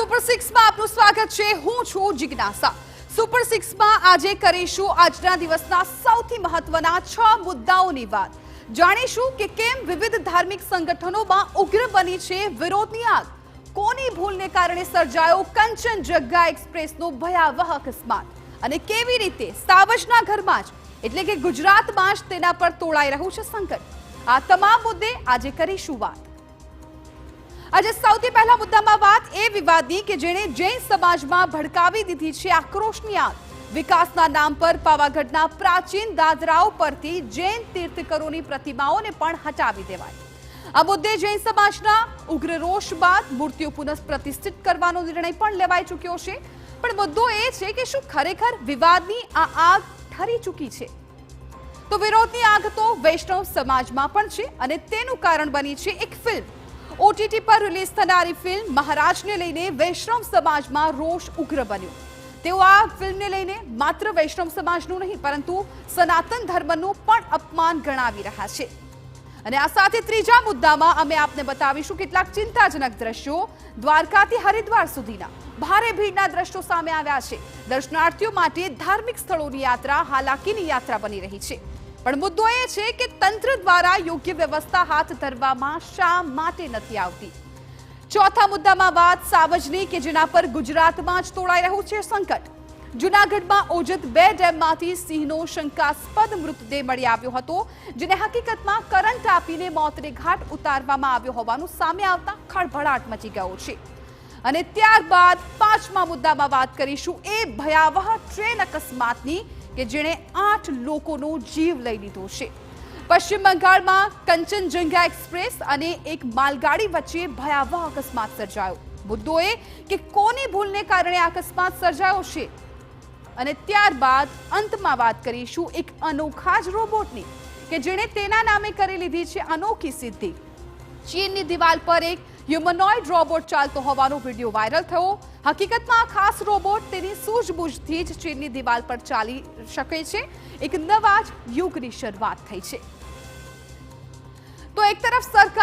Super 6 માં આપનું સ્વાગત છે। હું છું જિજ્ઞાસા। સુપર 6 માં આજે કરીશું આજના દિવસના સૌથી મહત્વના 6 મુદ્દાઓની વાત। જાણીશું કે કેમ વિવિધ ધાર્મિક સંગઠનોમાં ઉગ્ર બની છે વિરોધની આગ, કોની ભૂલને કારણે સર્જાયો કંચનજંગા એક્સપ્રેસનો ભયાવહ અકસ્માત અને કેવી રીતે સાવજના ઘરમાં જ એટલે કે ગુજરાતમાં જ તેના પર તોળાઈ રહ્યું છે સંકટ। આ તમામ મુદ્દે આજે કરીશું વાત। આજે સૌથી પહેલા મુદ્દામાં વાત એ વિવાદની કે જેણે જૈન સમાજમાં ભડકાવી દીધી છે આક્રોશની આગ। વિકાસના નામ પર પાવાગઢના પ્રાચીન દાદરાઓ પરથી જૈન તીર્થકરોની પ્રતિમાઓને પણ હટાવી દેવાય। આ મુદ્દે જૈન સમાજના ઉગ્ર રોષ બાદ મૂર્તિઓ પુનઃ પ્રતિષ્ઠિત કરવાનો નિર્ણય પણ લેવાઈ ચૂક્યો છે। પણ મુદ્દો એ છે કે શું ખરેખર વિવાદની આ આગ ઠરી ચૂકી છે? તો વિરોધની આગ તો વૈષ્ણવ સમાજમાં પણ છે અને તેનું કારણ બની છે એક ફિલ્મ। ઓટીટી પર રિલીઝ થનારી ફિલ્મ મહારાજને લઈને વૈષ્ણવ સમાજમાં રોષ ઉગ્ર બન્યો। તેઓ આ ફિલ્મને લઈને માત્ર વૈષ્ણવ સમાજનું નહીં પરંતુ સનાતન ધર્મનું પણ અપમાન ગણાવી રહ્યા છે। અને આ સાથે ત્રીજા મુદ્દામાં અમે આપને બતાવીશું કેટલાક ચિંતાજનક દ્રશ્યો દ્વારકાથી હરિદ્વાર સુધીના ભારે ભીડના દ્રશ્યો સામે આવ્યા છે। દર્શનાર્થીઓ માટે ધાર્મિક સ્થળોની યાત્રા હાલાકીની યાત્રા બની રહી છે। પણ મુદ્દો એ છે કે તંત્ર દ્વારા યોગ્ય વ્યવસ્થા હાથ ધરવામાં શા માટે નથી આવતી? ચોથા મુદ્દામાં વાત સાવજની કે જેના પર ગુજરાતમાં જ તોળાઈ રહ્યું છે સંકટ। જૂનાગઢમાં ઓજત 2 ડેમમાંથી સિંહનો શંકાસ્પદ મૃતદેહ મળી આવ્યો હતો, જેને હકીકતમાં કરંટ આપીને મોતને ઘાટ ઉતારવામાં આવ્યો હોવાનું સામે આવતા ખળભળાટ મચી ગયો છે। અને ત્યારબાદ પાંચમા મુદ્દામાં વાત કરીશું એ ભયાવહ ટ્રેન અકસ્માતની કે જેણે 8 લોકોનો જીવ લઈ લીધો છે। પશ્ચિમ બંગાળમાં કંચનજંગા એક્સપ્રેસ અને એક માલગાડી વચ્ચે ભયાવહ અકસ્માત સર્જાયો। મુદ્દો એ કે કોની ભૂલને કારણે અકસ્માત સર્જાયો છે? અને ત્યારબાદ અંતમાં વાત કરીશું એક અનોખા જ રોબોટની કે જેણે તેના નામે કરી લીધી છે અનોખી સિદ્ધિ। ચીનની દિવાલ પર એક હ્યુમનોઇડ રોબોટ ચાલતો હોવાનો વિડીયો વાયરલ થયો। હકીકતમાં આ ખાસ રોબોટ તેની સૂઝબૂઝથી જ ચીનની દિવાલ પર ચાલી શકે છે। એક નવા જ યુગની શરૂઆત થઈ છે। તો એક તરફ સરકાર